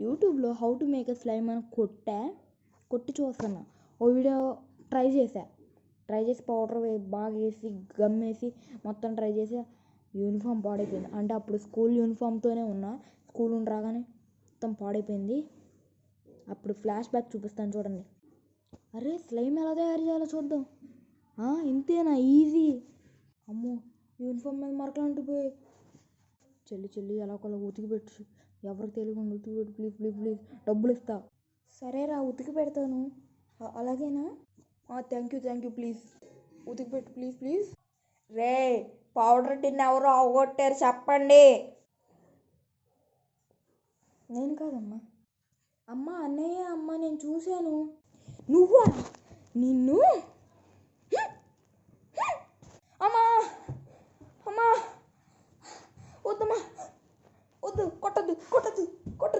యూట్యూబ్లో how to make a slime అని కొట్టి చూస్తున్నా. ఓ వీడియో ట్రై చేసి పౌడర్ బాగా వేసి గమ్ వేసి మొత్తం ట్రై చేసి యూనిఫామ్ పాడైపోయింది. అంటే అప్పుడు స్కూల్ యూనిఫామ్తోనే ఉన్నా, స్కూల్ నుండి రాగానే మొత్తం పాడైపోయింది. అప్పుడు ఫ్లాష్ బ్యాక్ చూపిస్తాను చూడండి. అరే స్లైమ్ ఎలా తయారు చేయాలో చూద్దాం. ఇంతేనా, ఈజీ. అమ్మో యూనిఫామ్ మీద మరకలు అంటిపోయి. చెల్లి ఎలా ఉతికి పెట్టు, ఎవరికి తెలియకుండా ఉతికి పెట్టు ప్లీజ్ డబ్బులు ఇస్తా. సరేరా ఉతికి పెడతాను. అలాగేనా? థ్యాంక్ యూ ప్లీజ్ ఉతికి పెట్టు ప్లీజ్. రే పౌడర్ టిన్ ఎవరు అవగొట్టారు చెప్పండి. నేను కాదమ్మా. అమ్మ అన్నయ్య, అమ్మ నేను చూశాను. నువ్వా? నిన్ను